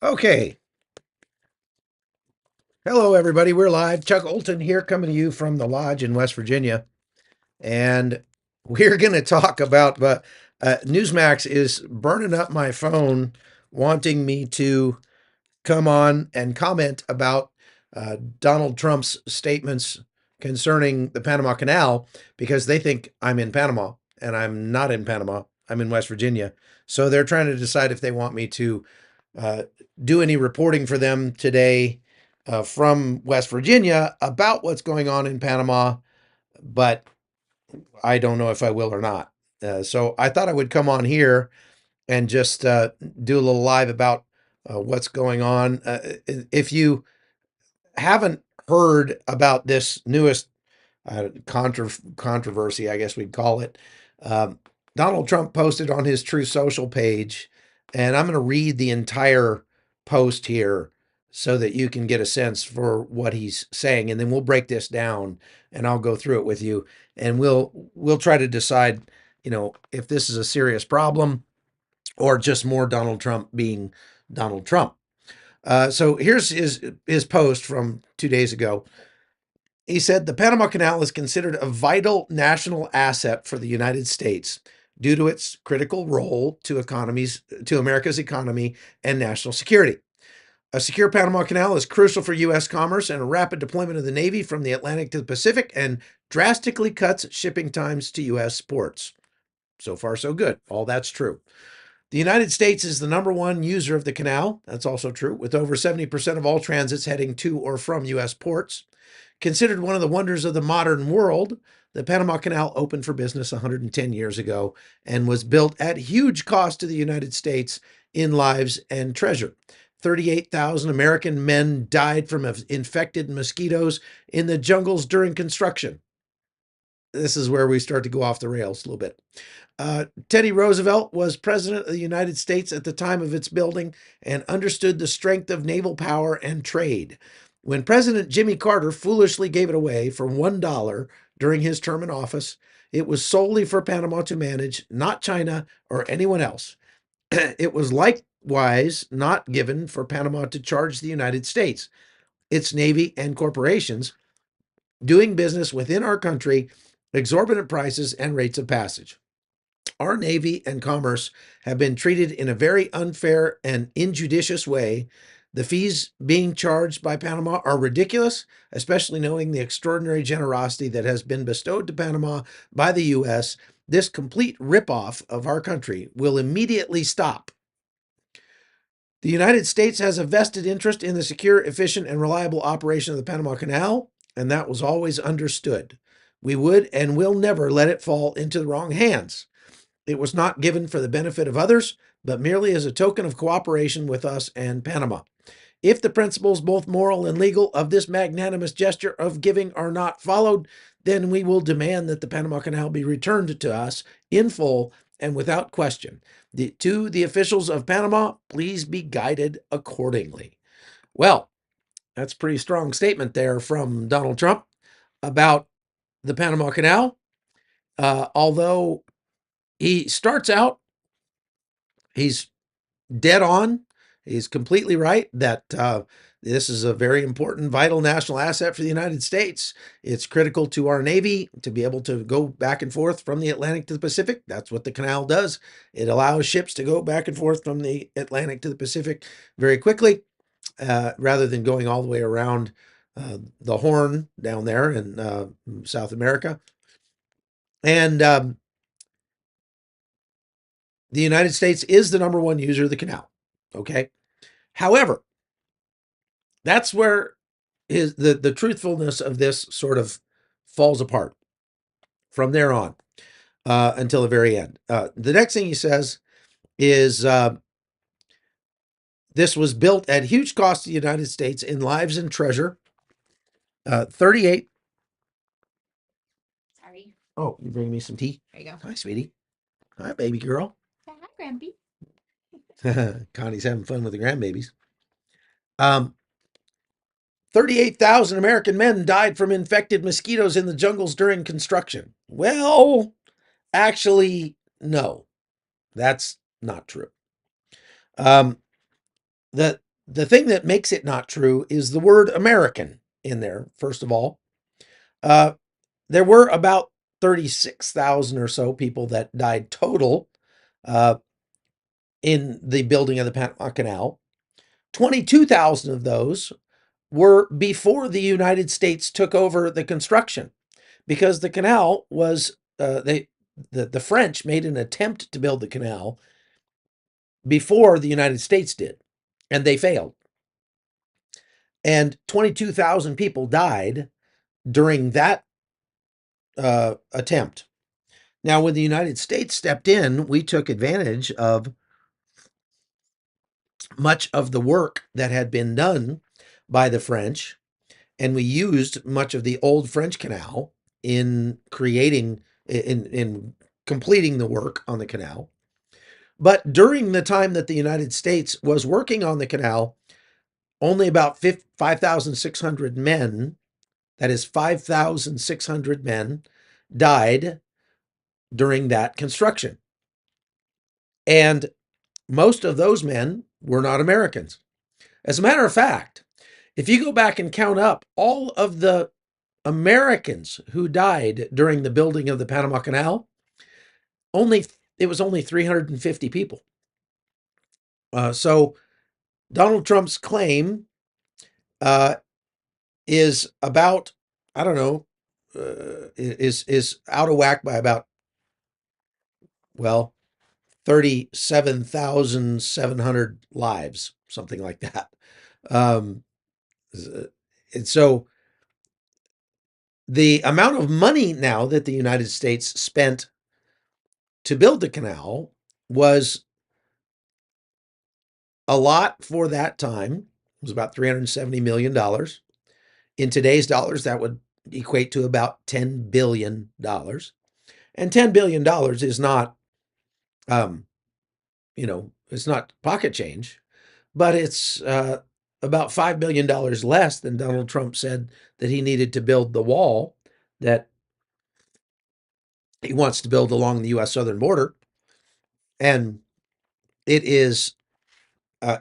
Okay. Hello, everybody. We're live. Chuck Holton here, coming to you from the lodge in West Virginia. And we're going to talk about, but Newsmax is burning up my phone, wanting me to come on and comment about Donald Trump's statements concerning the Panama Canal because they think I'm in Panama and I'm not in Panama. I'm in West Virginia. So they're trying to decide if they want me to uh, do any reporting for them today from West Virginia about what's going on in Panama, but I don't know if I will or not. So I thought I would come on here and just do a little live about what's going on. If you haven't heard about this newest controversy, I guess we'd call it, um, Donald Trump posted on his Truth Social page, and I'm going to read the entire post here so that you can get a sense for what he's saying, and then we'll break this down, and I'll go through it with you, and we'll try to decide, if this is a serious problem or just more Donald Trump being Donald Trump. So here's his post from 2 days ago. He said the Panama Canal is considered a vital national asset for the United States due to its critical role to America's economy and national security. A secure Panama Canal is crucial for U.S. commerce and a rapid deployment of the Navy from the Atlantic to the Pacific and drastically cuts shipping times to U.S. ports. So far, so good. All that's true. The United States is the number one user of the canal. That's also true, with over 70% of all transits heading to or from U.S. ports. Considered one of the wonders of the modern world, the Panama Canal opened for business 110 years ago and was built at huge cost to the United States in lives and treasure. 38,000 American men died from infected mosquitoes in the jungles during construction. This is where we start to go off the rails a little bit. Teddy Roosevelt was president of the United States at the time of its building and understood the strength of naval power and trade. When President Jimmy Carter foolishly gave it away for $1 during his term in office, it was solely for Panama to manage, not China or anyone else. It was likewise not given for Panama to charge the United States, its Navy, and corporations doing business within our country exorbitant prices and rates of passage. Our Navy and commerce have been treated in a very unfair and injudicious way. The fees being charged by Panama are ridiculous, especially knowing the extraordinary generosity that has been bestowed to Panama by the U.S. This complete ripoff of our country will immediately stop. The United States has a vested interest in the secure, efficient, and reliable operation of the Panama Canal, and that was always understood. We would and will never let it fall into the wrong hands. It was not given for the benefit of others, but merely as a token of cooperation with us and Panama. If the principles, both moral and legal, of this magnanimous gesture of giving are not followed, then we will demand that the Panama Canal be returned to us in full and without question. To the officials of Panama, please be guided accordingly. Well, that's a pretty strong statement there from Donald Trump about the Panama Canal. Although he starts out, he's dead on. He's completely right that this is a very important, vital national asset for the United States. It's critical to our Navy to be able to go back and forth from the Atlantic to the Pacific. That's what the canal does. It allows ships to go back and forth from the Atlantic to the Pacific very quickly, rather than going all the way around the Horn down there in South America. And the United States is the number one user of the canal. Okay. However, that's where the truthfulness of this sort of falls apart from there on until the very end. The next thing he says is this was built at huge cost to the United States in lives and treasure. 38. Sorry. Oh, you bring me some tea? There you go. Hi, sweetie. Hi, baby girl. Hi, Grampy. Connie's having fun with the grandbabies. 38,000 American men died from infected mosquitoes in the jungles during construction. Well, actually, no, that's not true. Um, the The thing that makes it not true is the word American in there, first of all. Uh, there were about 36,000 or so people that died total uh, in the building of the Panama Canal. 22,000 of those were before the United States took over the construction, because the canal was the French made an attempt to build the canal before the United States did, and they failed. And 22,000 people died during that attempt. Now, when the United States stepped in, we took advantage of much of the work that had been done by the French, and we used much of the old French canal in creating, in completing the work on the canal. But during the time that the United States was working on the canal, only about 5,600 men, that is 5,600 men, died during that construction. And most of those men were not Americans. As a matter of fact, if you go back and count up all of the Americans who died during the building of the Panama Canal, it was only 350 people. So Donald Trump's claim uh, is about, I don't know, is out of whack by about, well, 37,700 lives, something like that. Um, and so the amount of money now that the United States spent to build the canal was a lot for that time. It was about $370 million. In today's dollars, that would equate to about $10 billion. And $10 billion is not, it's not pocket change, but it's about $5 billion less than Donald Trump said that he needed to build the wall that he wants to build along the U.S. southern border. And it is,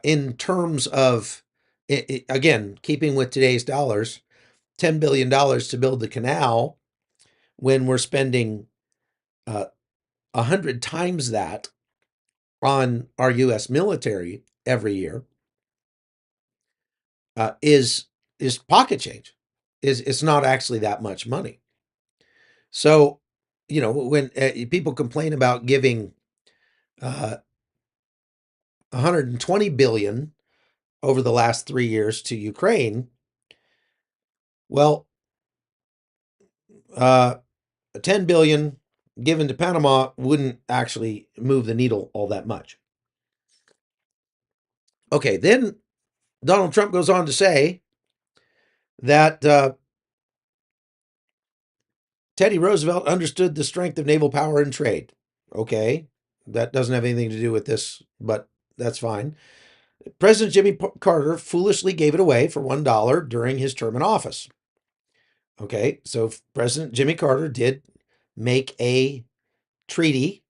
in terms of, again, keeping with today's dollars, $10 billion to build the canal when we're spending 100 times that on our U.S. military every year, is pocket change. It's not actually that much money. So, when people complain about giving 120 billion over the last 3 years to Ukraine, well, 10 billion given to Panama wouldn't actually move the needle all that much. Okay, then Donald Trump goes on to say that Teddy Roosevelt understood the strength of naval power and trade. Okay, that doesn't have anything to do with this, but that's fine. President Jimmy Carter foolishly gave it away for $1 during his term in office. Okay, so President Jimmy Carter did make a treaty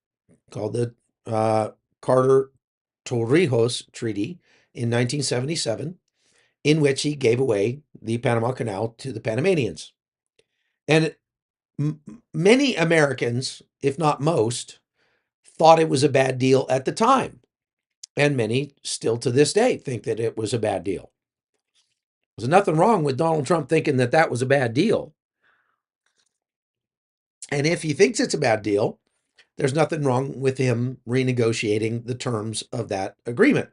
called the Carter-Torrijos Treaty in 1977, in which he gave away the Panama Canal to the Panamanians. And many Americans, if not most, thought it was a bad deal at the time. And many still to this day think that it was a bad deal. There's nothing wrong with Donald Trump thinking that that was a bad deal. And if he thinks it's a bad deal, there's nothing wrong with him renegotiating the terms of that agreement.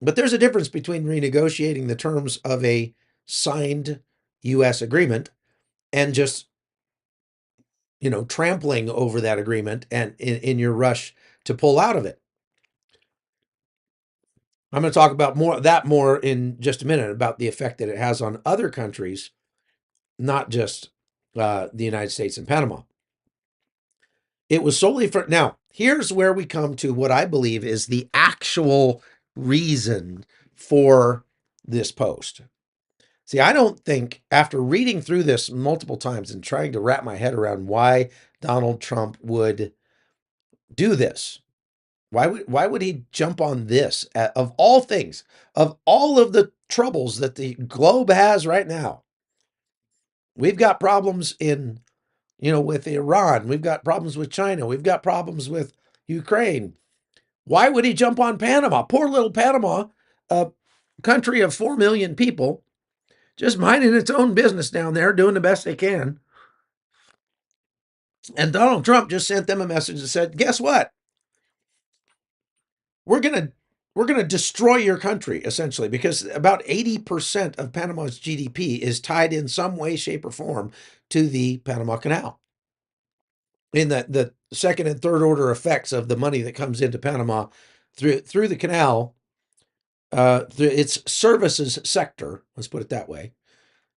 But there's a difference between renegotiating the terms of a signed U.S. agreement and just, trampling over that agreement and in your rush to pull out of it. I'm going to talk about more in just a minute, about the effect that it has on other countries, not just the United States and Panama. It was solely for, now, here's where we come to what I believe is the actual reason for this post. See, I don't think, after reading through this multiple times and trying to wrap my head around why Donald Trump would do this, Why would he jump on this of all things, of all of the troubles that the globe has right now? We've got problems in, with Iran. We've got problems with China. We've got problems with Ukraine. Why would he jump on Panama? Poor little Panama, a country of 4 million people, just minding its own business down there, doing the best they can. And Donald Trump just sent them a message that said, guess what? We're going to we're going to destroy your country, essentially, because about 80% of Panama's GDP is tied in some way, shape, or form to the Panama Canal. In the second and third order effects of the money that comes into Panama through the canal, its services sector, let's put it that way,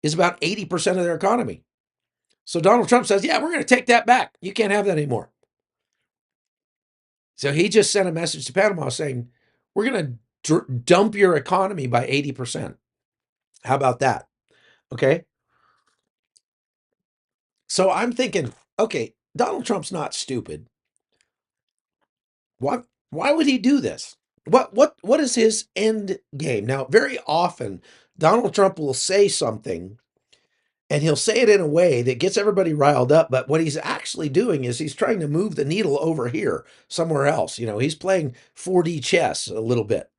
is about 80% of their economy. So Donald Trump says, yeah, we're going to take that back. You can't have that anymore. So he just sent a message to Panama saying, we're going to dump your economy by 80%. How about that? Okay. So I'm thinking, okay, Donald Trump's not stupid. Why would he do this? What is his end game? Now, very often Donald Trump will say something and he'll say it in a way that gets everybody riled up, but what he's actually doing is he's trying to move the needle over here somewhere else. He's playing 4D chess a little bit.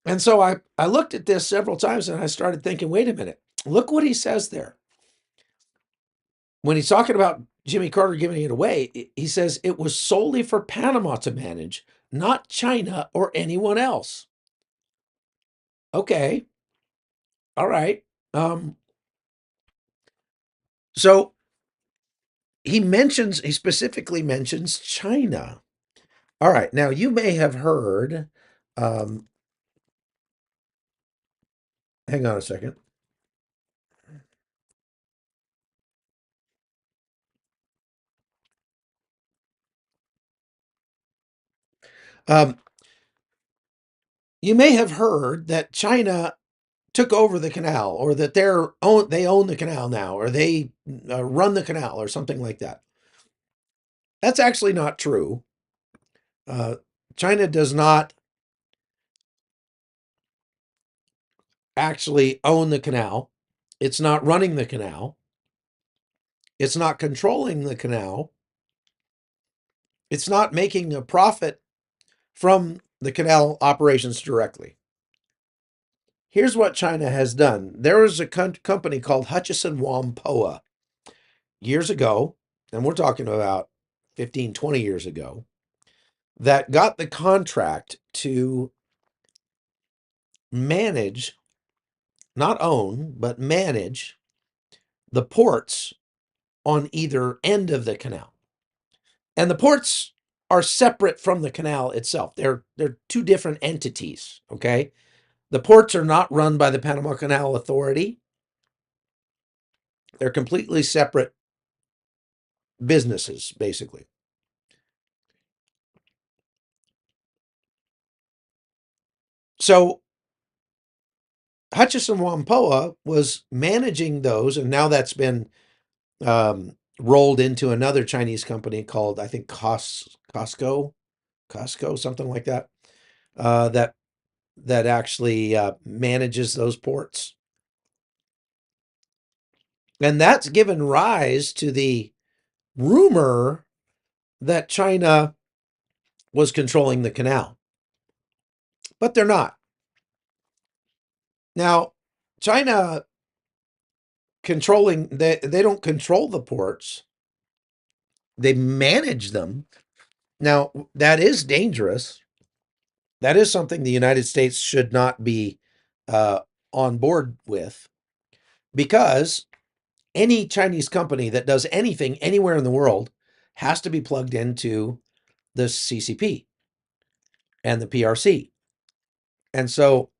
And so I looked at this several times and I started thinking, wait a minute, look what he says there. When he's talking about Jimmy Carter giving it away, he says it was solely for Panama to manage, not China or anyone else. Okay. All right. So he specifically mentions China. All right. Now you may have heard, um, hang on a second. Um, you may have heard that China took over the canal, or that they own the canal now, or they run the canal, or something like that. That's actually not true. Uh, China does not actually own the canal. It's not running the canal. It's not controlling the canal. It's not making a profit from the canal operations directly. Here's what China has done. There was a company called Hutchison Whampoa years ago, and we're talking about 15, 20 years ago, that got the contract to manage, not own, but manage the ports on either end of the canal. And the ports are separate from the canal itself. They're two different entities, okay? The ports are not run by the Panama Canal Authority. They're completely separate businesses, basically. So Hutchison Whampoa was managing those, and now that's been rolled into another Chinese company called, I think, Costco, something like that, that actually manages those ports. And that's given rise to the rumor that China was controlling the canal, but they're not. Now, China they don't control the ports, they manage them. Now, that is dangerous. That is something the United States should not be uh, on board with, because any Chinese company that does anything anywhere in the world has to be plugged into the CCP and the PRC. And so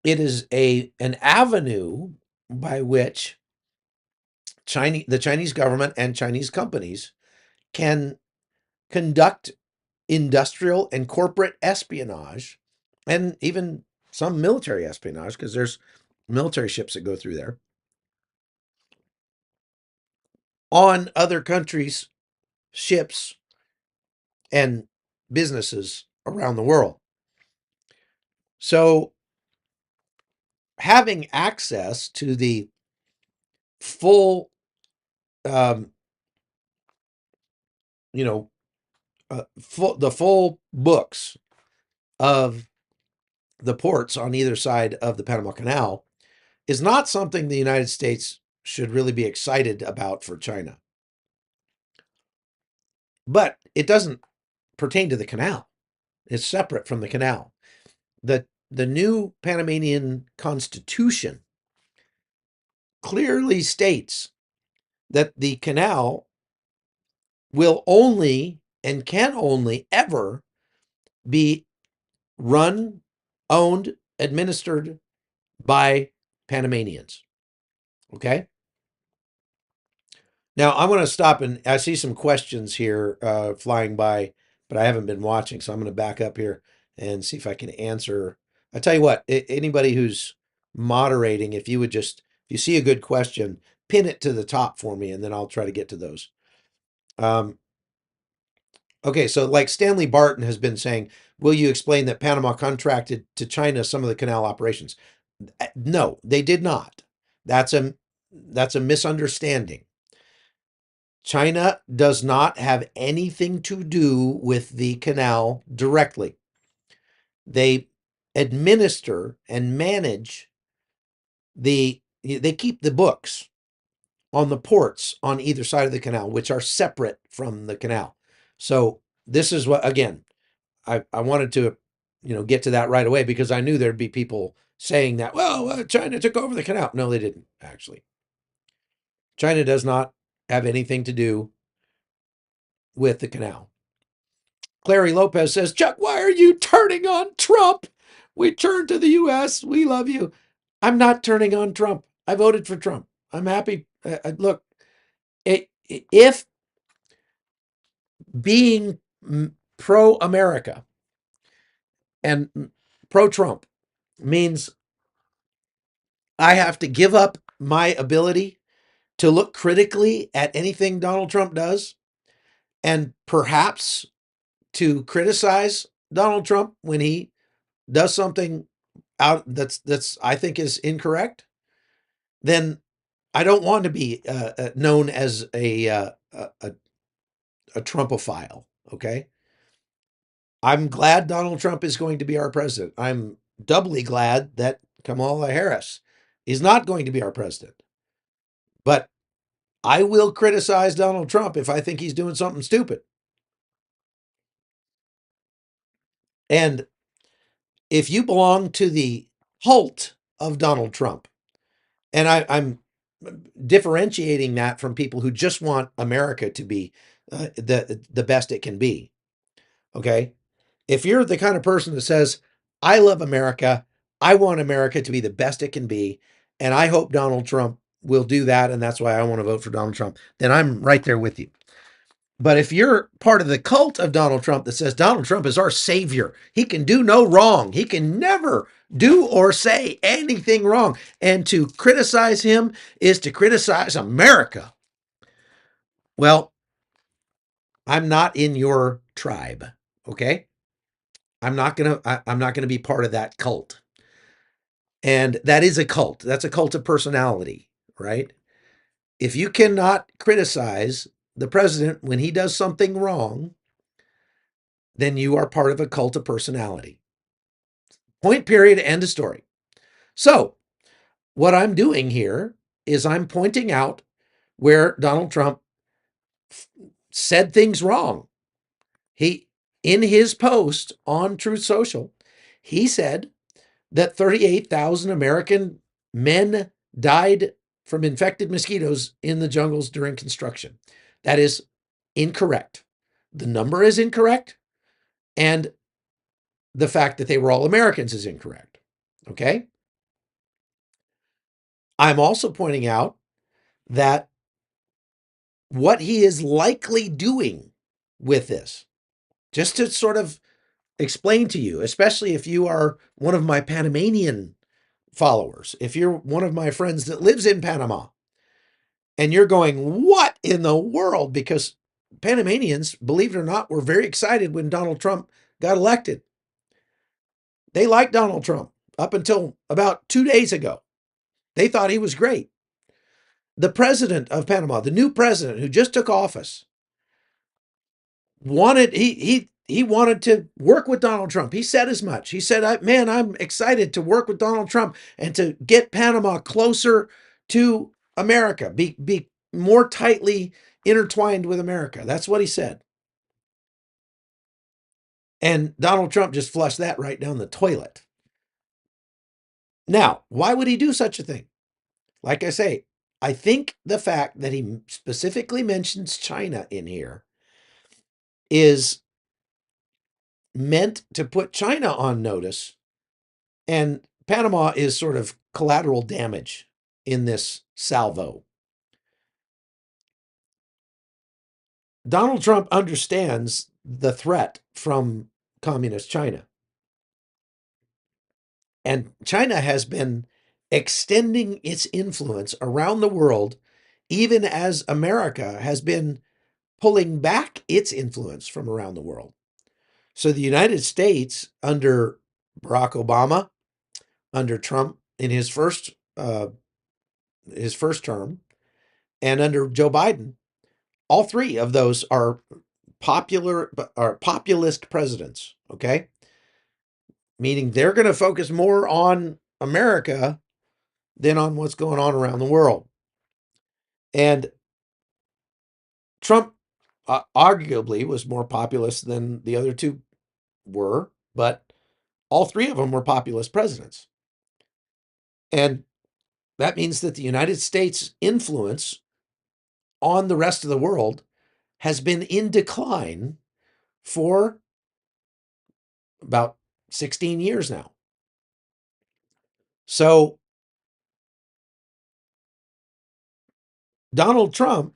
it is an avenue by which the Chinese government and Chinese companies can conduct industrial and corporate espionage, and even some military espionage, because there's military ships that go through there, on other countries' ships and businesses around the world. So having access to the full, um, you know, the full books of the ports on either side of the Panama Canal is not something the United States should really be excited about for China. But it doesn't pertain to the canal. It's separate from the canal. The new Panamanian Constitution clearly states that the canal will only and can only ever be run, owned, administered by Panamanians. Okay? Now, I'm going to stop, and I see some questions here flying by, but I haven't been watching, so I'm going to back up here and see if I can answer. I tell you what, anybody who's moderating, if you see a good question, pin it to the top for me, and then I'll try to get to those. Okay, so like Stanley Barton has been saying, will you explain that Panama contracted to China some of the canal operations? No, they did not. That's a misunderstanding. China does not have anything to do with the canal directly. They administer and manage they keep the books on the ports on either side of the canal, which are separate from the canal. So this is what, again, I wanted to, get to that right away because I knew there'd be people saying that, well, China took over the canal. No, they didn't, actually. China does not have anything to do with the canal. Clary Lopez says, Chuck, why are you turning on Trump? We turned to the U.S. We love you. I'm not turning on Trump. I voted for Trump. I'm happy. Look, if being pro-America and pro-Trump means I have to give up my ability to look critically at anything Donald Trump does and perhaps to criticize Donald Trump when he does something out that's I think is incorrect, then I don't want to be known as a Trumpophile. Okay, I'm glad Donald Trump is going to be our president. I'm doubly glad that Kamala Harris is not going to be our president. But I will criticize Donald Trump if I think he's doing something stupid. And if you belong to the cult of Donald Trump, and I'm differentiating that from people who just want America to be the best it can be. Okay, if you're the kind of person that says, "I love America, I want America to be the best it can be, and I hope Donald Trump will do that, and that's why I want to vote for Donald Trump," then I'm right there with you. But if you're part of the cult of Donald Trump that says Donald Trump is our savior, he can do no wrong, he can never do or say anything wrong, and to criticize him is to criticize America, well, I'm not in your tribe, okay? I'm not gonna be part of that cult. And that is a cult. That's a cult of personality, right? If you cannot criticize the president when he does something wrong, then you are part of a cult of personality. Point, period, end of story. So, what I'm doing here is I'm pointing out where Donald Trump said things wrong. In his post on Truth Social, he said that 38,000 American men died from infected mosquitoes in the jungles during construction. That is incorrect. The number is incorrect, and the fact that they were all Americans is incorrect. Okay? I'm also pointing out that what he is likely doing with this, just to sort of explain to you, especially if you are one of my Panamanian followers, if you're one of my friends that lives in Panama, and you're going, what in the world? Because Panamanians, believe it or not, were very excited when Donald Trump got elected. They liked Donald Trump up until about 2 days ago. They thought he was great. The president of Panama, the new president who just took office, he wanted to work with Donald Trump. He said as much. He said, "Man, I'm excited to work with Donald Trump and to get Panama closer to America, be more tightly intertwined with America." That's what he said. And Donald Trump just flushed that right down the toilet. Now, why would he do such a thing? Like I say, I think the fact that he specifically mentions China in here is meant to put China on notice, and Panama is sort of collateral damage in this salvo. Donald Trump understands the threat from communist China. And China has been extending its influence around the world, even as America has been pulling back its influence from around the world. So the United States, under Barack Obama, under Trump in his first term, and under Joe Biden, all three of those are populist presidents. Okay, meaning they're going to focus more on America than on what's going on around the world. And Trump arguably was more populist than the other two were, but all three of them were populist presidents. And that means that the United States' influence on the rest of the world has been in decline for about 16 years now. So Donald Trump,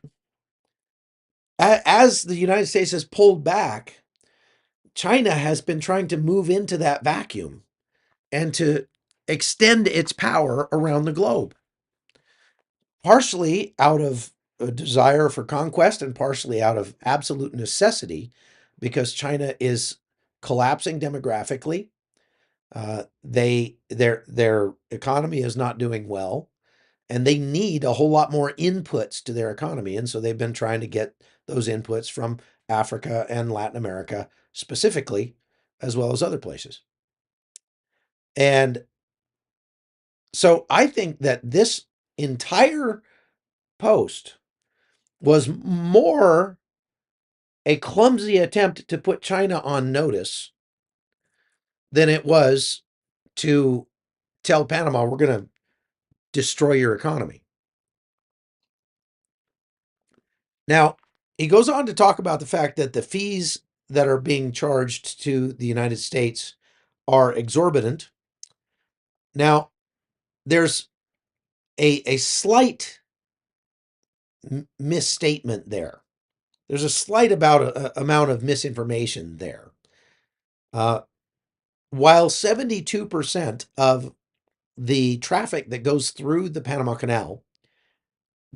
as the United States has pulled back, China has been trying to move into that vacuum and to extend its power around the globe, partially out of a desire for conquest and partially out of absolute necessity, because China is collapsing demographically. Their economy is not doing well, and they need a whole lot more inputs to their economy. And so they've been trying to get those inputs from Africa and Latin America specifically, as well as other places. And so I think that this entire post was more a clumsy attempt to put China on notice than it was to tell Panama, we're going to destroy your economy. Now, he goes on to talk about the fact that the fees that are being charged to the United States are exorbitant. Now, there's a slight misstatement there. There's a slight amount of misinformation there. While 72% of the traffic that goes through the Panama Canal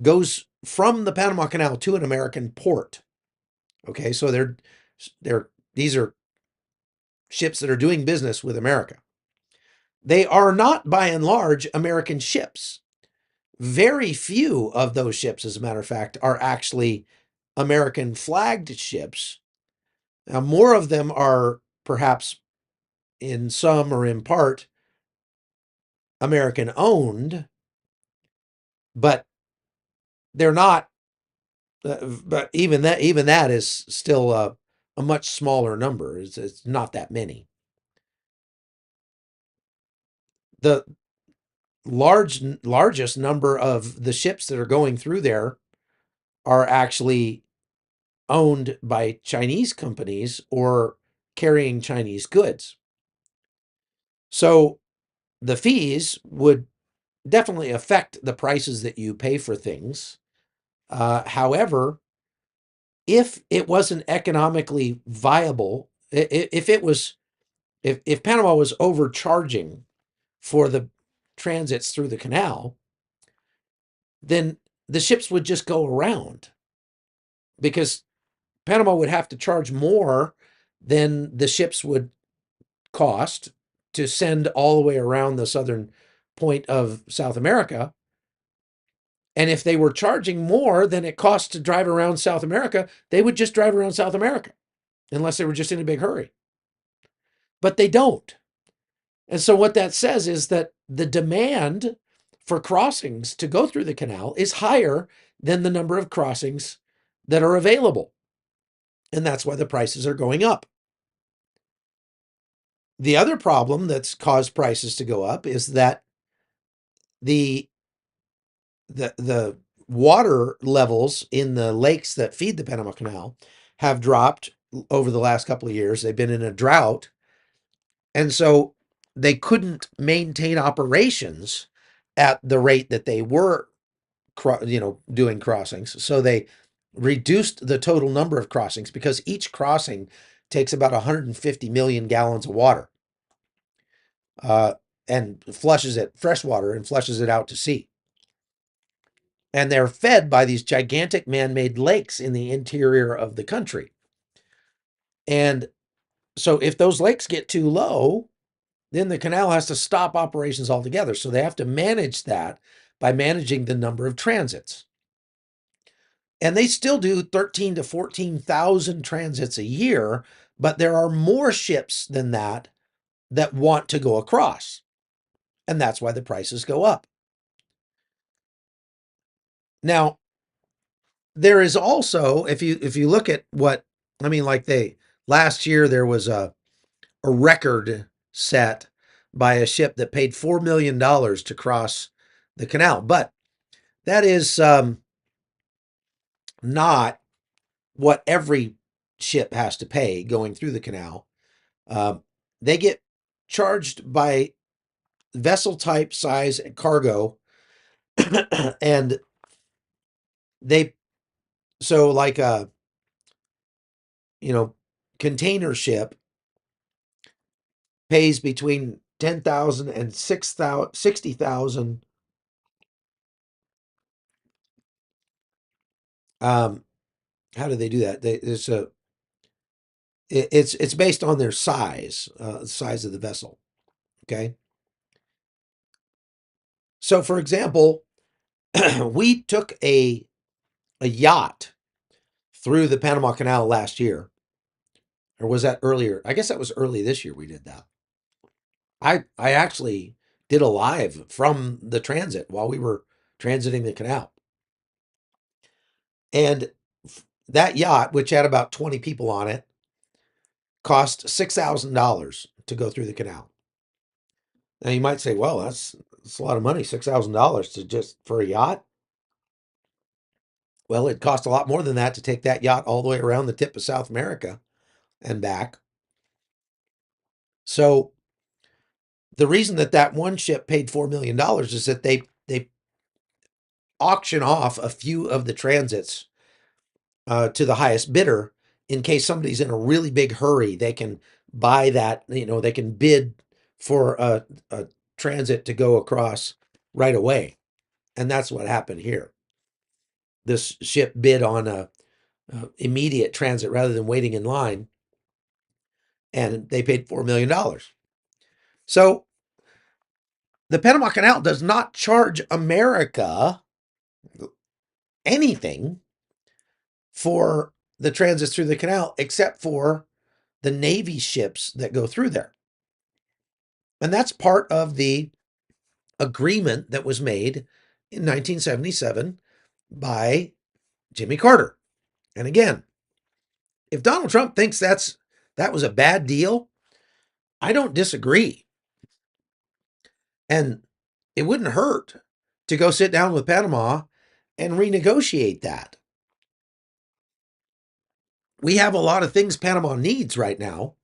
goes from the Panama Canal to an American port. Okay, so these are ships that are doing business with America. They are not, by and large, American ships. Very few of those ships, as a matter of fact, are actually American flagged ships. Now, more of them are perhaps in some or in part American owned, but they're not. But even that is still a much smaller number. It's not that many. The largest number of the ships that are going through there are actually owned by Chinese companies or carrying Chinese goods. So the fees would definitely affect the prices that you pay for things. However, if it wasn't economically viable, if Panama was overcharging for the transits through the canal, then the ships would just go around, because Panama would have to charge more than the ships would cost to send all the way around the southern point of South America. And if they were charging more than it costs to drive around South America, they would just drive around South America, unless they were just in a big hurry. But they don't. And so what that says is that the demand for crossings to go through the canal is higher than the number of crossings that are available. And that's why the prices are going up. The other problem that's caused prices to go up is that the the water levels in the lakes that feed the Panama Canal have dropped over the last couple of years. They've been in a drought, and so they couldn't maintain operations at the rate that they were, doing crossings. So they reduced the total number of crossings because each crossing takes about 150 million gallons of water, uh, and flushes it, fresh water, and flushes it out to sea. And they're fed by these gigantic man-made lakes in the interior of the country. And so if those lakes get too low, then the canal has to stop operations altogether. So they have to manage that by managing the number of transits. And they still do 13 to 14,000 transits a year, but there are more ships than that that want to go across. And that's why the prices go up. Now, there is also, if you look at what, like last year there was a record set by a ship that paid $4 million to cross the canal. But that is not what every ship has to pay going through the canal. They get charged by vessel type, size, and cargo. And they, so like a, container ship pays between 10,000 and 60,000. How do they do that? It's based on their size, size of the vessel. Okay. So, for example, we took a yacht through the Panama Canal last year, or was that earlier? I guess that was early this year. We did that. I actually did a live from the transit while we were transiting the canal, and that yacht, which had about 20 people on it, cost $6,000 to go through the canal. Now you might say, well, that's a lot of money, $6,000 to just for a yacht. Well, it cost a lot more than that to take that yacht all the way around the tip of South America and back. So the reason that one ship paid $4 million is that they auction off a few of the transits to the highest bidder in case somebody's in a really big hurry. They can buy that, they can bid for a transit to go across right away. And that's what happened here. This ship bid on a immediate transit rather than waiting in line, and they paid $4 million. So the Panama Canal does not charge America anything for the transits through the canal except for the Navy ships that go through there. And that's part of the agreement that was made in 1977 by Jimmy Carter. And again, if Donald Trump thinks that was a bad deal, I don't disagree. And it wouldn't hurt to go sit down with Panama and renegotiate that. We have a lot of things Panama needs right now.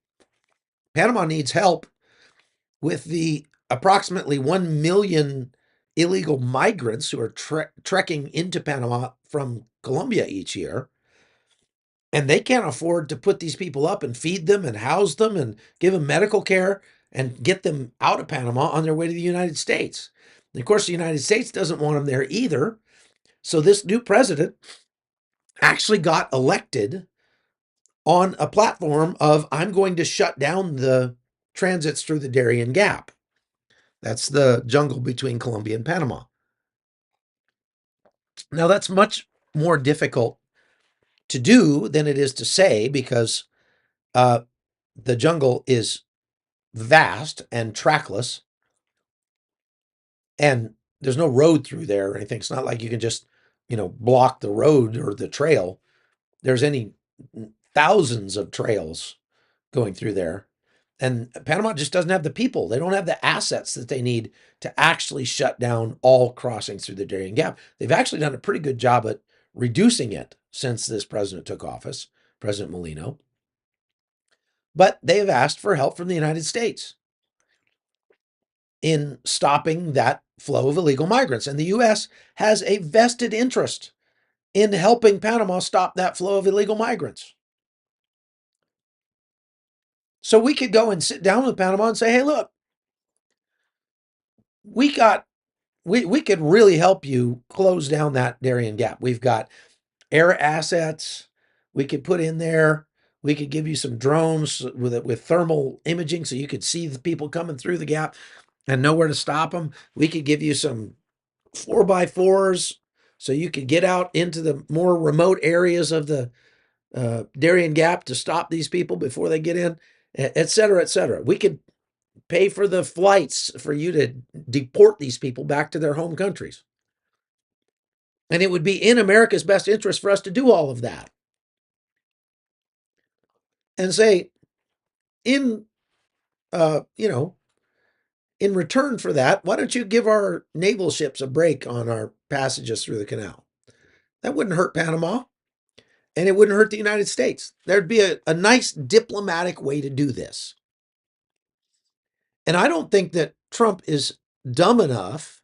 Panama needs help with the approximately 1 million illegal migrants who are trekking into Panama from Colombia each year. And they can't afford to put these people up and feed them and house them and give them medical care and get them out of Panama on their way to the United States. And of course, the United States doesn't want them there either. So this new president actually got elected on a platform of I'm going to shut down the transits through the Darien Gap. That's the jungle between Colombia and Panama. Now, that's much more difficult to do than it is to say because uh, the jungle is vast and trackless, and there's no road through there or anything. It's not like you can just, block the road or the trail. There's any thousands of trails going through there. And Panama just doesn't have the people. They don't have the assets that they need to actually shut down all crossings through the Darien Gap. They've actually done a pretty good job at reducing it since this president took office, President Molino. But they have asked for help from the United States in stopping that flow of illegal migrants. And the U.S. has a vested interest in helping Panama stop that flow of illegal migrants. So we could go and sit down with Panama and say, hey, look, we got we could really help you close down that Darien Gap. We've got air assets we could put in there. We could give you some drones with thermal imaging so you could see the people coming through the gap and know where to stop them. We could give you some 4x4s so you could get out into the more remote areas of the Darien Gap to stop these people before they get in, et cetera, et cetera. We could pay for the flights for you to deport these people back to their home countries. And it would be in America's best interest for us to do all of that. And say, in in return for that, why don't you give our naval ships a break on our passages through the canal? That wouldn't hurt Panama, and it wouldn't hurt the United States. There'd be a nice diplomatic way to do this. And I don't think that Trump is dumb enough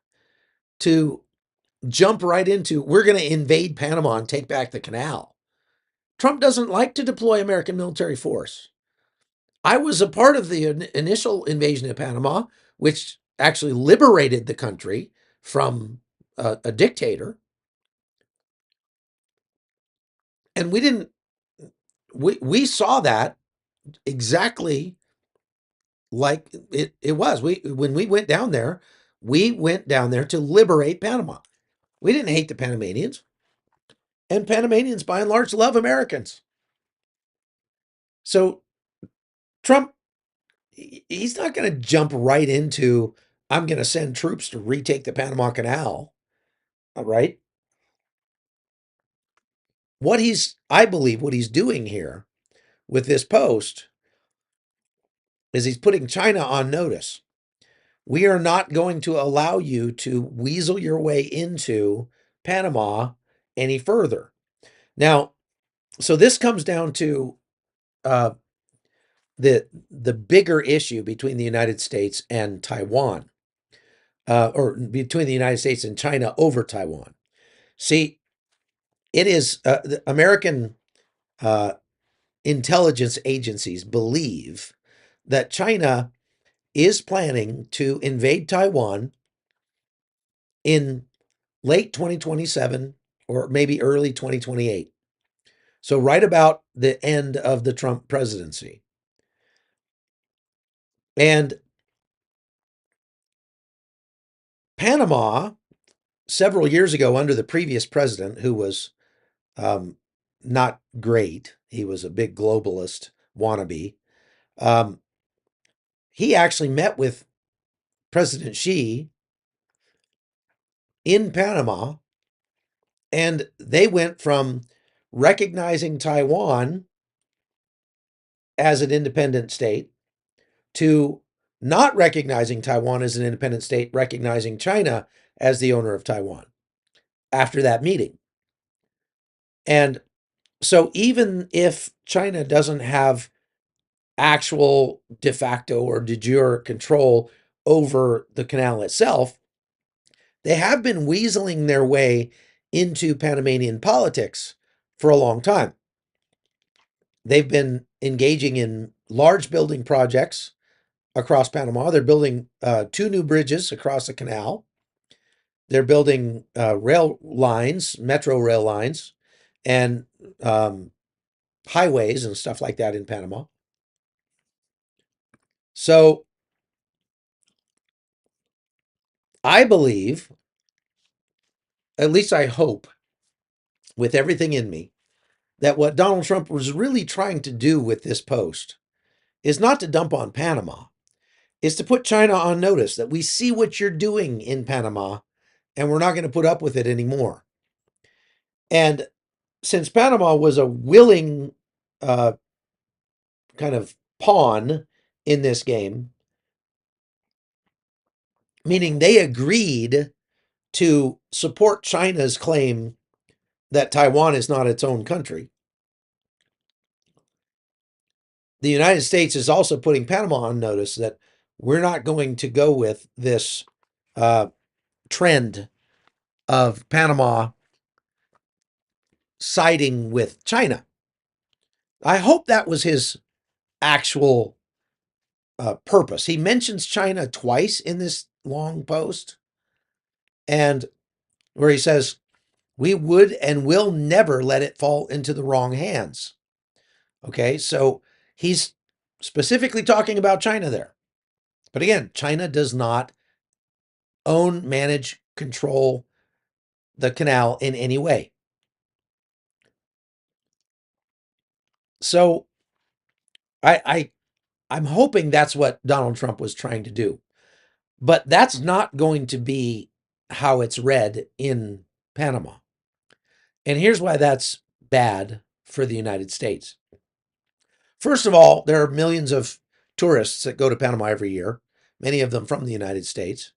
to jump right into, we're going to invade Panama and take back the canal. Trump doesn't like to deploy American military force. I was a part of the initial invasion of Panama, which actually liberated the country from a dictator. And we saw that exactly like it was. When we went down there to liberate Panama. We didn't hate the Panamanians. And Panamanians, by and large, love Americans. So Trump, he's not going to jump right into, I'm going to send troops to retake the Panama Canal. All right. I believe what he's doing here with this post is he's putting China on notice. We are not going to allow you to weasel your way into Panama any further. Now, so this comes down to uh, the bigger issue between the United States and Taiwan, or between the United States and China over Taiwan. See, it is the American uh, intelligence agencies believe that China is planning to invade Taiwan in late 2027 or maybe early 2028. So, right about the end of the Trump presidency. And Panama, several years ago, under the previous president, who was um, not great, he was a big globalist wannabe. Um, he actually met with President Xi in Panama, and they went from recognizing Taiwan as an independent state to not recognizing Taiwan as an independent state, recognizing China as the owner of Taiwan after that meeting. And so, even if China doesn't have actual de facto or de jure control over the canal itself, they have been weaseling their way into Panamanian politics for a long time. They've been engaging in large building projects across Panama. They're building 2 new bridges across the canal. They're building rail lines, metro rail lines, and highways and stuff like that in Panama. So I believe, at least I hope, with everything in me, that what Donald Trump was really trying to do with this post is not to dump on Panama, is to put China on notice that we see what you're doing in Panama and we're not going to put up with it anymore. And since Panama was a willing uh, kind of pawn in this game, meaning they agreed to support China's claim that Taiwan is not its own country, the United States is also putting Panama on notice that we're not going to go with this trend of Panama siding with China. I hope that was his actual purpose. He mentions China twice in this long post, and where he says, we would and will never let it fall into the wrong hands. Okay, so he's specifically talking about China there. But again, China does not own, manage, control the canal in any way. So I'm hoping that's what Donald Trump was trying to do. But that's not going to be how it's read in Panama. And here's why that's bad for the United States. First of all, there are millions of tourists that go to Panama every year, many of them from the United States.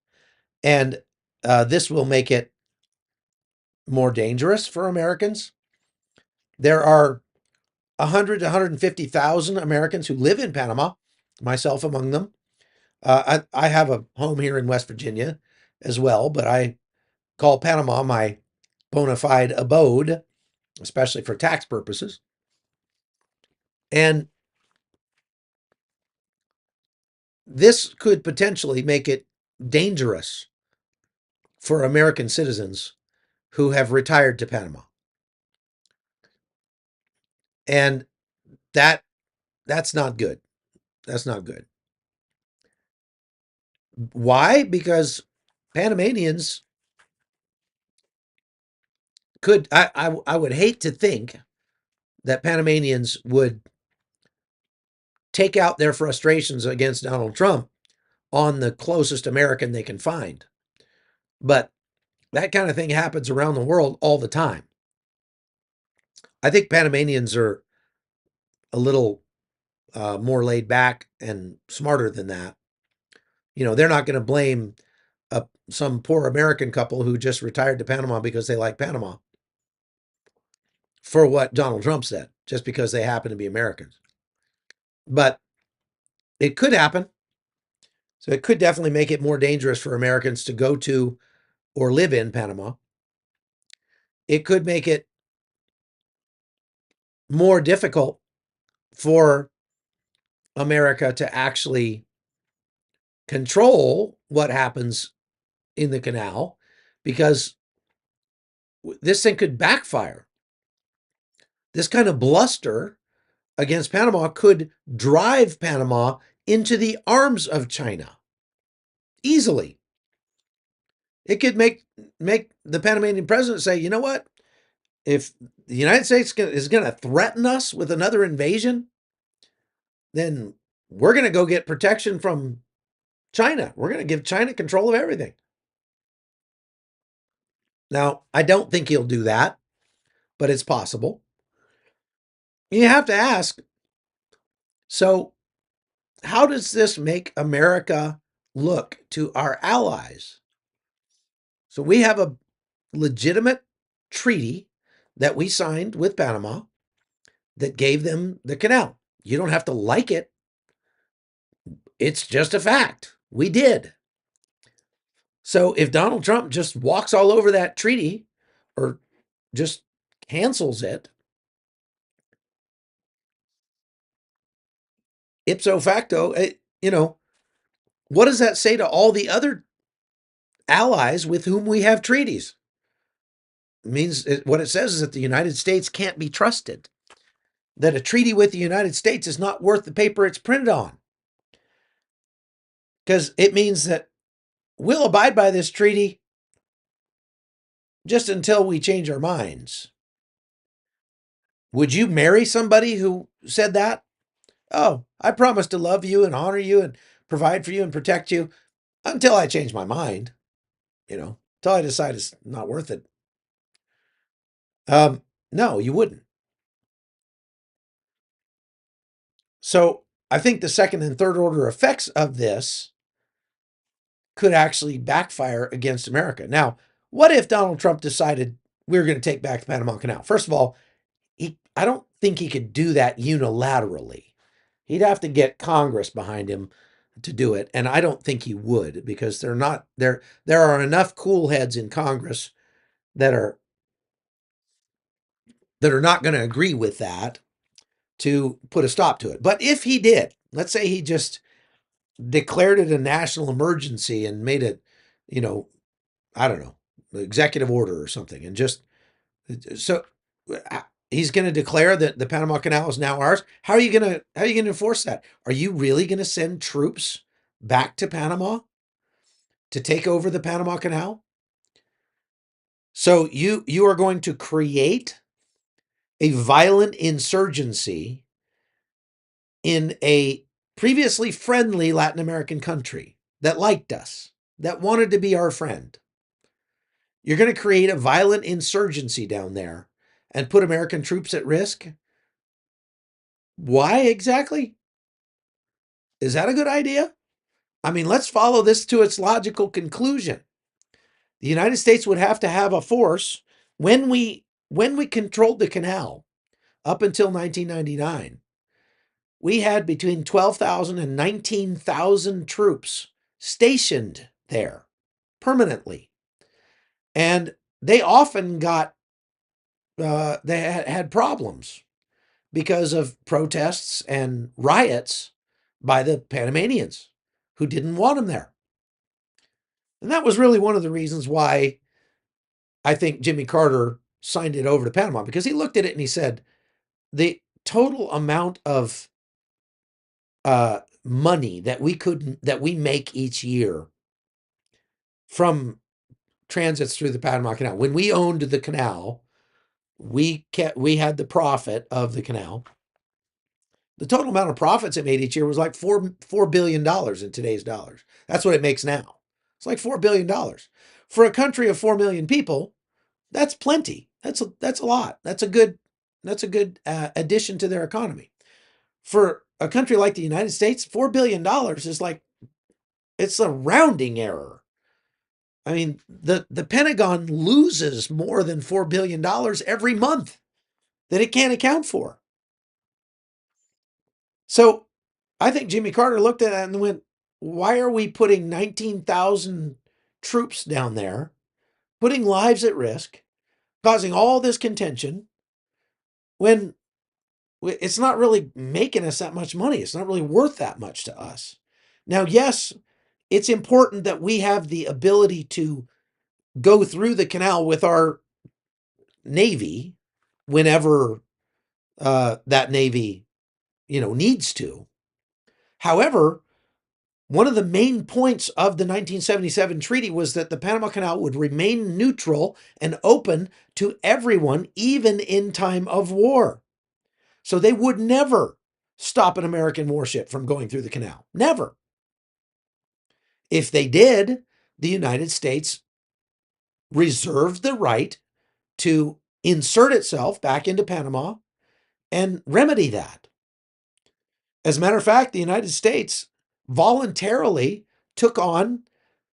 And this will make it more dangerous for Americans. There are 100 to 150,000 Americans who live in Panama, myself among them. I have a home here in West Virginia as well, but I call Panama my bona fide abode, especially for tax purposes. And this could potentially make it dangerous for American citizens who have retired to Panama. And that's not good. That's not good. Why? Because Panamanians could I would hate to think that Panamanians would take out their frustrations against Donald Trump on the closest American they can find. But that kind of thing happens around the world all the time. I think Panamanians are a little more laid back and smarter than that. You know, they're not going to blame some poor American couple who just retired to Panama because they like Panama for what Donald Trump said, just because they happen to be Americans. But it could happen. So it could definitely make it more dangerous for Americans to go to or live in Panama. It could make it more difficult for America to actually control what happens in the canal, because this thing could backfire. This kind of bluster against Panama could drive Panama into the arms of China easily. It could make the Panamanian president say, you know what? If the United States is going to threaten us with another invasion, then we're going to go get protection from China. We're going to give China control of everything. Now, I don't think he'll do that, but it's possible. You have to ask, so how does this make America look to our allies? So we have a legitimate treaty that we signed with Panama that gave them the canal. You don't have to like it. It's just a fact. We did. So if Donald Trump just walks all over that treaty or just cancels it, ipso facto, what does that say to all the other allies with whom we have treaties? It means what it says is that the United States can't be trusted. that a treaty with the United States is not worth the paper it's printed on, because it means that we'll abide by this treaty just until we change our minds. Would you marry somebody who said that? Oh, I promise to love you and honor you and provide for you and protect you until I change my mind, until I decide it's not worth it. No, you wouldn't. So I think the second and third order effects of this could actually backfire against America. Now, what if Donald Trump decided we were going to take back the Panama Canal? First of all, I don't think he could do that unilaterally. He'd have to get Congress behind him to do it, and I don't think he would, because they're not there. There are enough cool heads in Congress that are not going to agree with that to put a stop to it. But if he did, let's say he just declared it a national emergency and made it, I don't know, executive order or something, and just so he's going to declare that the Panama Canal is now ours. How are you going to enforce that? Are you really going to send troops back to Panama to take over the Panama Canal? So you are going to create a violent insurgency in a previously friendly Latin American country that liked us, that wanted to be our friend. You're going to create a violent insurgency down there and put American troops at risk? Why exactly? Is that a good idea? I mean, let's follow this to its logical conclusion. The United States would have to have a force when we controlled the canal up until 1999. We had between 12,000 and 19,000 troops stationed there permanently. And they often got, they had problems because of protests and riots by the Panamanians who didn't want them there. And that was really one of the reasons why I think Jimmy Carter signed it over to Panama, because he looked at it and he said, the total amount of money that we make each year from transits through the Panama Canal. When we owned the canal, we had the profit of the canal. The total amount of profits it made each year was like $4 billion in today's dollars. That's what it makes now. It's like $4 billion. For a country of 4 million people, that's plenty. That's a lot. That's a good addition to their economy. For a country like the United States, $4 billion is like, it's a rounding error. I mean, the Pentagon loses more than $4 billion every month that it can't account for. So I think Jimmy Carter looked at that and went, why are we putting 19,000 troops down there, putting lives at risk, causing all this contention, when it's not really making us that much money? It's not really worth that much to us. Now, yes, it's important that we have the ability to go through the canal with our Navy whenever that Navy, needs to. However, one of the main points of the 1977 treaty was that the Panama Canal would remain neutral and open to everyone, even in time of war. So they would never stop an American warship from going through the canal. Never. If they did, the United States reserved the right to insert itself back into Panama and remedy that. As a matter of fact, the United States voluntarily took on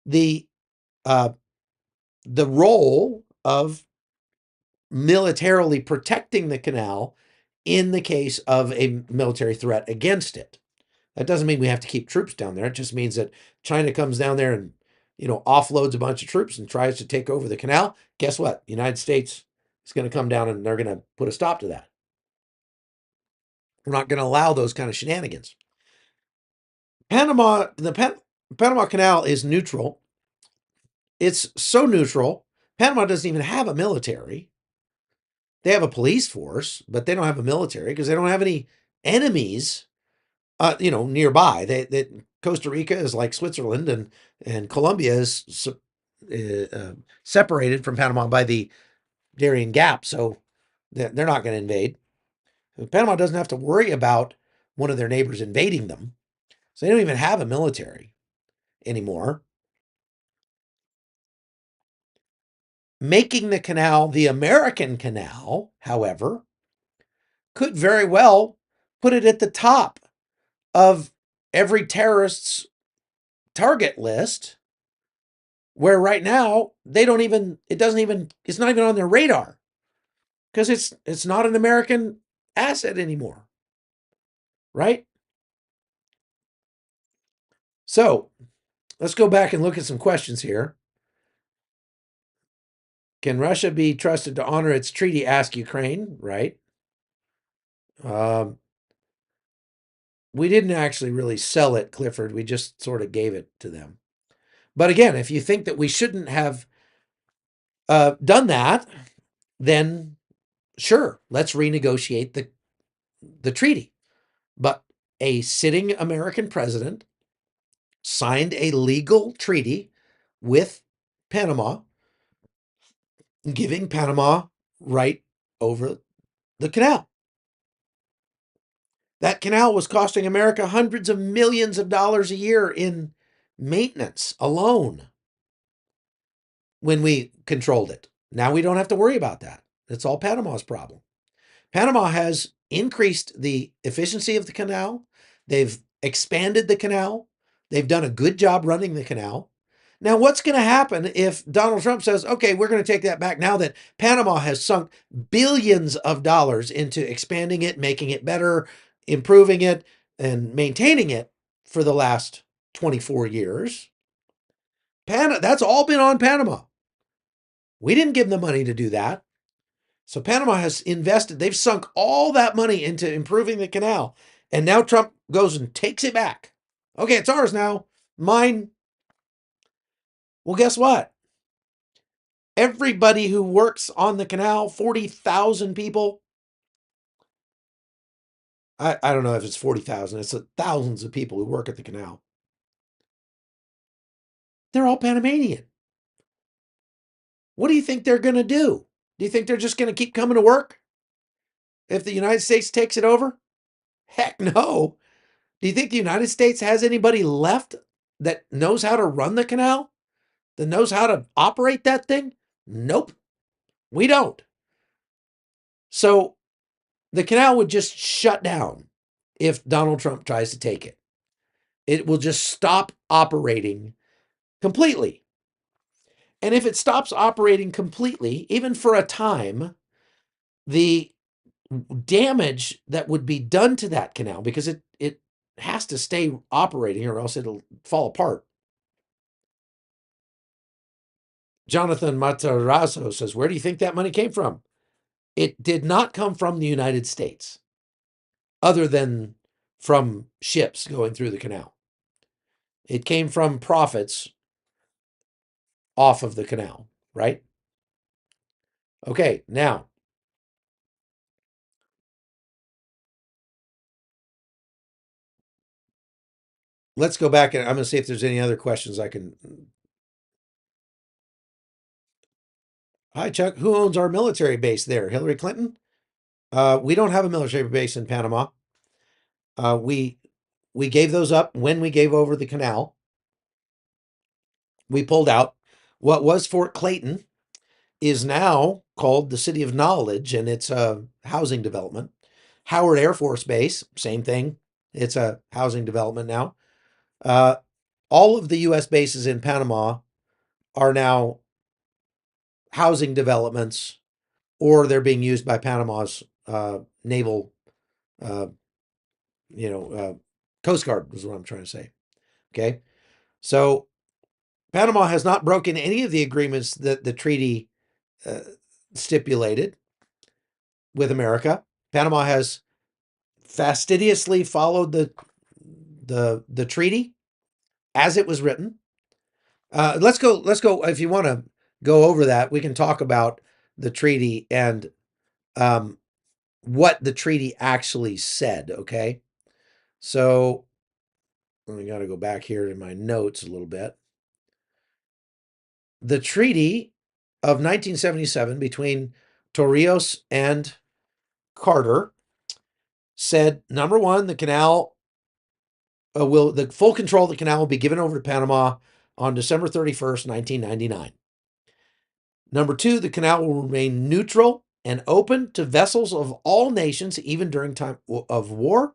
the role of militarily protecting the canal in the case of a military threat against it. That doesn't mean we have to keep troops down there. It just means that China comes down there and, offloads a bunch of troops and tries to take over the canal. Guess what? The United States is going to come down and they're going to put a stop to that. We're not going to allow those kind of shenanigans. The Panama Canal is neutral. It's so neutral. Panama doesn't even have a military. They have a police force, but they don't have a military because they don't have any enemies, nearby. They Costa Rica is like Switzerland, and Colombia is separated from Panama by the Darien Gap, so they're not going to invade. Panama doesn't have to worry about one of their neighbors invading them, so they don't even have a military anymore. Making the canal the American canal, however, could very well put it at the top of every terrorist's target list, where right now it's not even on their radar because it's not an American asset anymore, right? So let's go back and look at some questions here. Can Russia be trusted to honor its treaty? Ask Ukraine, right? Um, we didn't actually really sell it, Clifford. We just sort of gave it to them. But again, if you think that we shouldn't have done that, then sure, let's renegotiate the treaty. But a sitting American president signed a legal treaty with Panama, giving Panama right over the canal. That canal was costing America hundreds of millions of dollars a year in maintenance alone when we controlled it. Now we don't have to worry about that. It's all Panama's problem. Panama has increased the efficiency of the canal. They've expanded the canal. They've done a good job running the canal. Now, what's going to happen if Donald Trump says, okay, we're going to take that back now that Panama has sunk billions of dollars into expanding it, making it better, improving it, and maintaining it for the last 24 years? That's all been on Panama. We didn't give them the money to do that. So Panama has invested, they've sunk all that money into improving the canal. And now Trump goes and takes it back. Okay, it's ours now. Mine. Well, guess what? Everybody who works on the canal, 40,000 people. I don't know if it's 40,000. It's thousands of people who work at the canal. They're all Panamanian. What do you think they're going to do? Do you think they're just going to keep coming to work if the United States takes it over? Heck no. Do you think the United States has anybody left that knows how to run the canal? That knows how to operate that thing? Nope, we don't. So the canal would just shut down if Donald Trump tries to take it. It will just stop operating completely. And if it stops operating completely, even for a time, the damage that would be done to that canal, because it has to stay operating or else it'll fall apart. Jonathan Matarazzo says, where do you think that money came from? It did not come from the United States, other than from ships going through the canal. It came from profits off of the canal, right? Okay, now, let's go back and I'm going to see if there's any other questions I can. Hi, Chuck. Who owns our military base there? Hillary Clinton? We don't have a military base in Panama. We gave those up when we gave over the canal. We pulled out. What was Fort Clayton is now called the City of Knowledge, and it's a housing development. Howard Air Force Base, same thing. It's a housing development now. All of the U.S. bases in Panama are now housing developments, or they're being used by Panama's naval, uh, Coast Guard is what I'm trying to say. Okay. So Panama has not broken any of the agreements that the treaty stipulated with America. Panama has fastidiously followed the treaty as it was written. Let's go. If you want to go over that, we can talk about the treaty and um, what the treaty actually said. Okay. So I got to go back here in my notes a little bit. The treaty of 1977 between Torrijos and Carter said, number one, the full control of the canal will be given over to Panama on December 31st, 1999. Number two, the canal will remain neutral and open to vessels of all nations, even during time of war.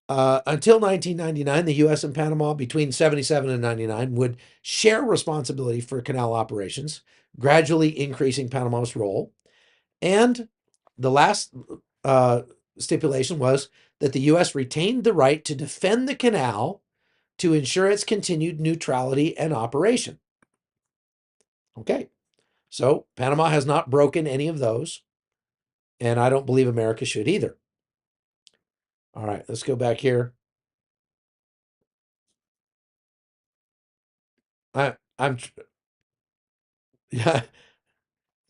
Until 1999, the U.S. and Panama, between 77 and 99, would share responsibility for canal operations, gradually increasing Panama's role. And the last stipulation was that the U.S. retained the right to defend the canal to ensure its continued neutrality and operation. Okay, so Panama has not broken any of those, and I don't believe America should either. All right, let's go back here. I'm yeah.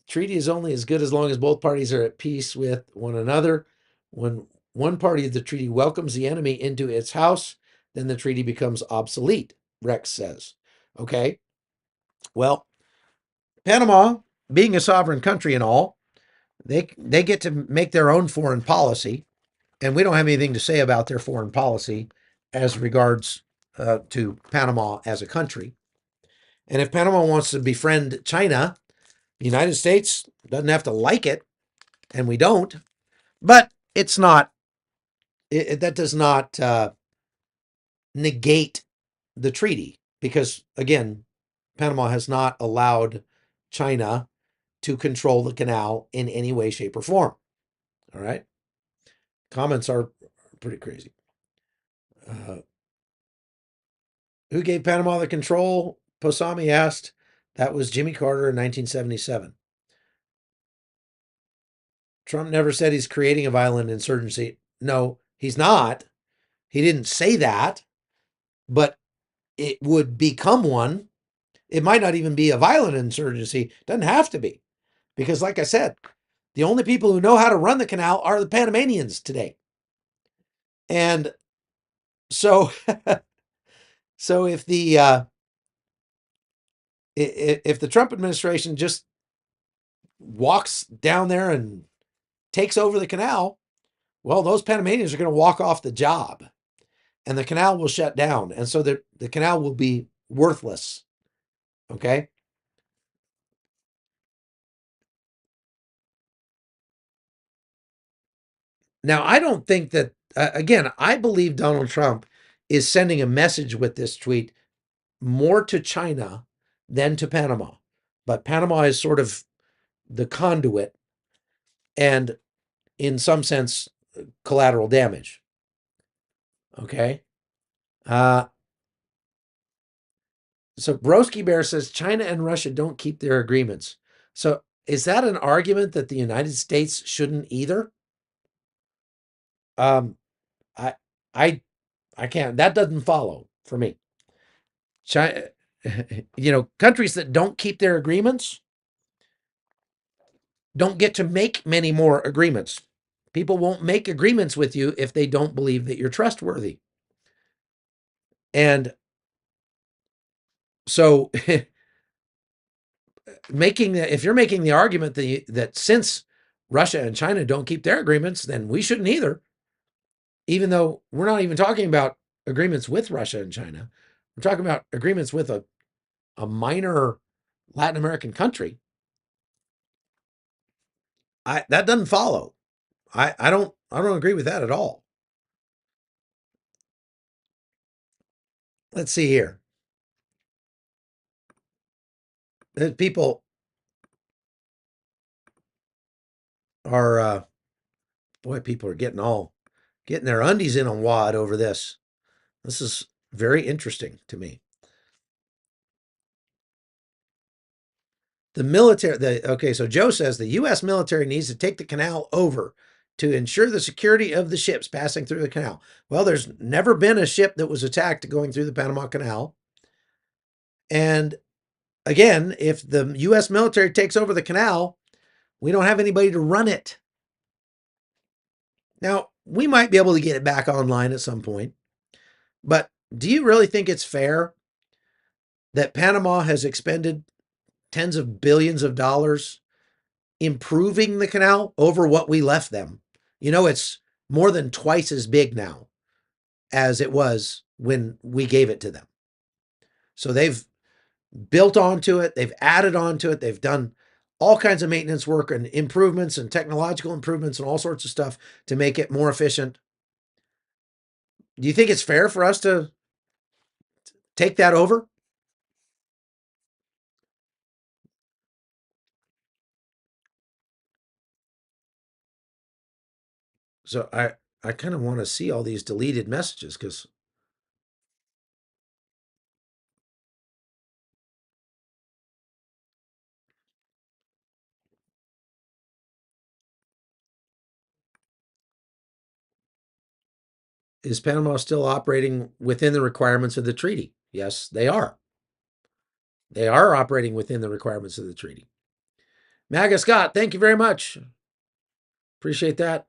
Treaty is only as good as long as both parties are at peace with one another. When one party of the treaty welcomes the enemy into its house, then the treaty becomes obsolete, Rex says. Okay, well, Panama, being a sovereign country and all, they get to make their own foreign policy, and we don't have anything to say about their foreign policy as regards to Panama as a country. And if Panama wants to befriend China, the United States doesn't have to like it, and we don't. But it's not. That does not negate the treaty because, again, Panama has not allowed China to control the canal in any way, shape, or form. All right. Comments are pretty crazy. Who gave Panama the control? Posami asked. That was Jimmy Carter in 1977. Trump never said he's creating a violent insurgency. No, he's not. He didn't say that, but it would become one. It might not even be a violent insurgency. It doesn't have to be. Because, like I said, the only people who know how to run the canal are the Panamanians today. And so, so if the Trump administration just walks down there and takes over the canal, well, those Panamanians are going to walk off the job, and the canal will shut down, and so the canal will be worthless. Okay. Now, I don't think that, again, I believe Donald Trump is sending a message with this tweet more to China than to Panama. But Panama is sort of the conduit and, in some sense, collateral damage. Okay. So Broski Bear says China and Russia don't keep their agreements. So is that an argument that the United States shouldn't either? Um, I, I, I can't. That doesn't follow for me. China, countries that don't keep their agreements don't get to make many more agreements. People won't make agreements with you if they don't believe that you're trustworthy. And so if you're making the argument that since Russia and China don't keep their agreements, then we shouldn't either, even though we're not even talking about agreements with Russia and China. We're talking about agreements with a minor Latin American country. That doesn't follow. I don't agree with that at all. Let's see here. People are people are getting their undies in on wad over this. This is very interesting to me. So Joe says the U.S. military needs to take the canal over to ensure the security of the ships passing through the canal. Well, there's never been a ship that was attacked going through the Panama Canal. And again, if the U.S. military takes over the canal, We don't have anybody to run it. Now, we might be able to get it back online at some point, but do you really think it's fair that Panama has expended tens of billions of dollars improving the canal over what we left them? You know, it's more than twice as big now as it was when we gave it to them. So they've built onto it, they've added onto it, they've done all kinds of maintenance work and improvements and technological improvements and all sorts of stuff to make it more efficient. Do you think it's fair for us to take that over? So I kind of want to see all these deleted messages because is Panama still operating within the requirements of the treaty? Yes, they are. They are operating within the requirements of the treaty. Maga Scott, thank you very much. Appreciate that.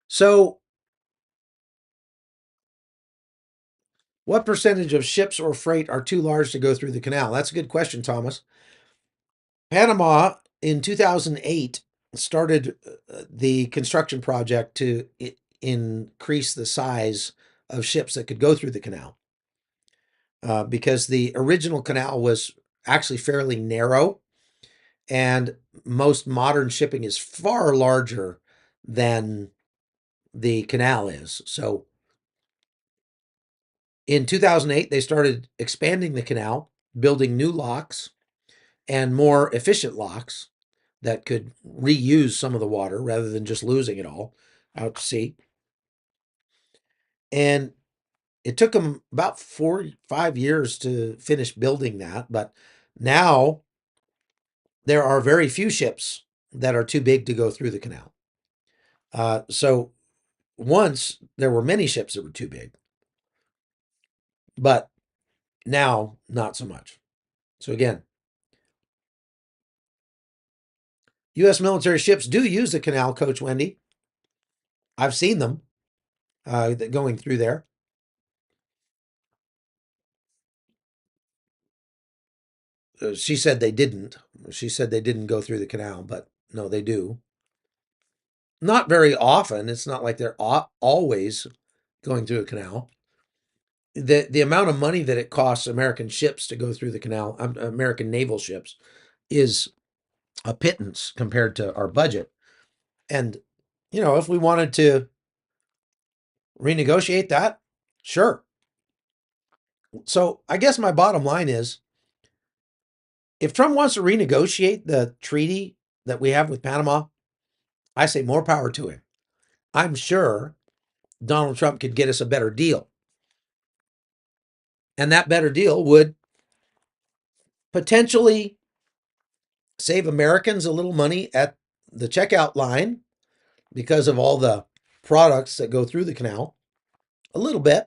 So, what percentage of ships or freight are too large to go through the canal? That's a good question, Thomas. Panama in 2008 started the construction project to increase the size of ships that could go through the canal because the original canal was actually fairly narrow, and most modern shipping is far larger than the canal is. So in 2008, they started expanding the canal, building new locks and more efficient locks that could reuse some of the water rather than just losing it all out to sea. And it took them about 4 5 years to finish building that. But now there are very few ships that are too big to go through the canal. So once there were many ships that were too big, but now not so much. So again, U.S. military ships do use the canal, Coach Wendy. I've seen them going through there. She said they didn't. She said they didn't go through the canal, but no, they do. Not very often. It's not like they're always going through a canal. The amount of money that it costs American ships to go through the canal, American naval ships, is a pittance compared to our budget. And if we wanted to renegotiate that, sure. So I guess my bottom line is, if Trump wants to renegotiate the treaty that we have with Panama, I say more power to him. I'm sure Donald Trump could get us a better deal. And that better deal would potentially save Americans a little money at the checkout line because of all the products that go through the canal. A little bit.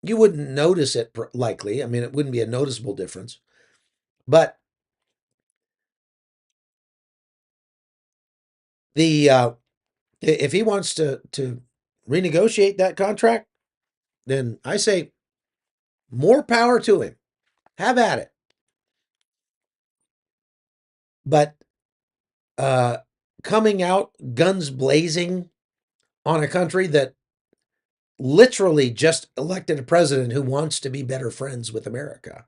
You wouldn't notice it likely. I mean, it wouldn't be a noticeable difference. But the if he wants to renegotiate that contract, then I say more power to him. Have at it. But uh, coming out guns blazing on a country that literally just elected a president who wants to be better friends with America,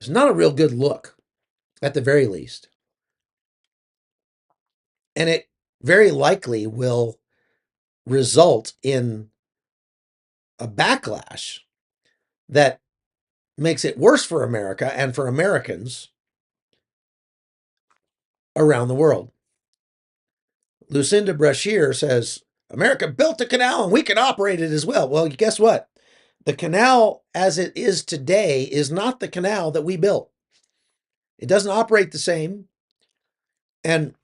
it's not a real good look, at the very least. And it very likely will result in a backlash that makes it worse for America and for Americans around the world. Lucinda Brashear says, America built the canal and we can operate it as well. Well, guess what? The canal as it is today is not the canal that we built. It doesn't operate the same. And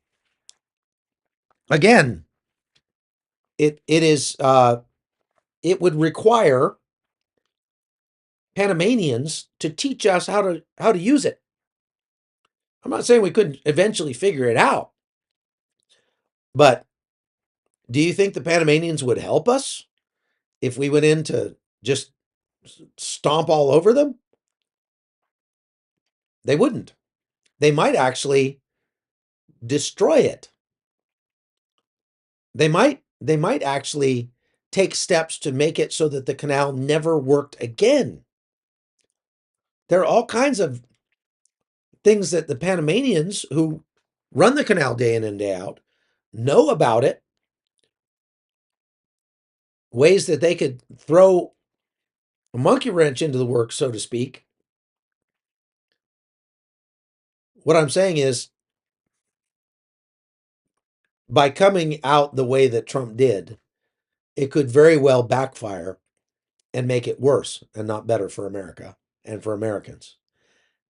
again, it would require Panamanians to teach us how to use it. I'm not saying we couldn't eventually figure it out, but do you think the Panamanians would help us if we went in to just stomp all over them? They wouldn't. They might actually destroy it. They might actually take steps to make it so that the canal never worked again. There are all kinds of things that the Panamanians who run the canal day in and day out know about it, ways that they could throw a monkey wrench into the works, so to speak. What I'm saying is, by coming out the way that Trump did, it could very well backfire and make it worse and not better for America and for Americans.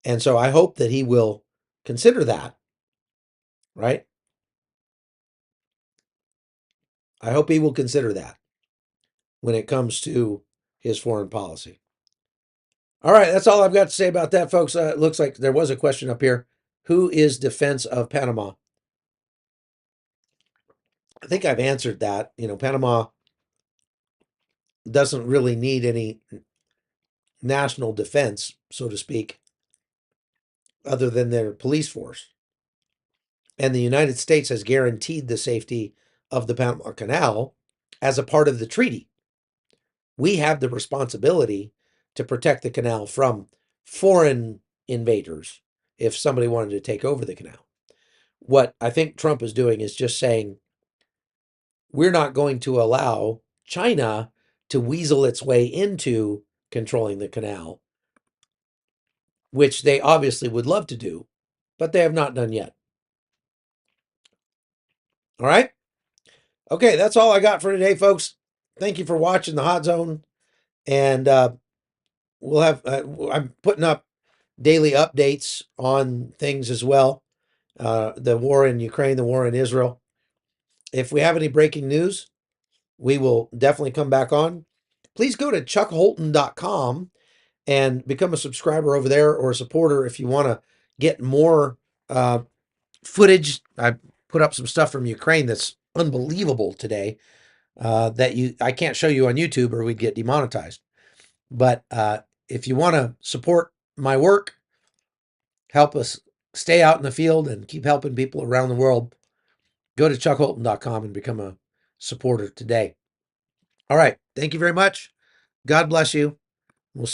And so I hope that he will consider that, right? I hope he will consider that when it comes to his foreign policy. All right, that's all I've got to say about that, folks. It looks like there was a question up here. Who is defense of Panama? I think I've answered that. Panama doesn't really need any national defense, so to speak, other than their police force. And the United States has guaranteed the safety of the Panama Canal as a part of the treaty. We have the responsibility to protect the canal from foreign invaders if somebody wanted to take over the canal. What I think Trump is doing is just saying, we're not going to allow China to weasel its way into controlling the canal, which they obviously would love to do, but they have not done yet. All right? Okay, that's all I got for today, folks. Thank you for watching the Hot Zone. And we'll have, I'm putting up daily updates on things as well. The war in Ukraine, the war in Israel. If we have any breaking news, we will definitely come back on. Please go to chuckholton.com and become a subscriber over there, or a supporter if you want to get more footage. I put up some stuff from Ukraine that's unbelievable today, that I can't show you on YouTube or we'd get demonetized. But if you want to support my work, help us stay out in the field and keep helping people around the world, go to chuckholton.com and become a supporter today. All right. Thank you very much. God bless you. We'll see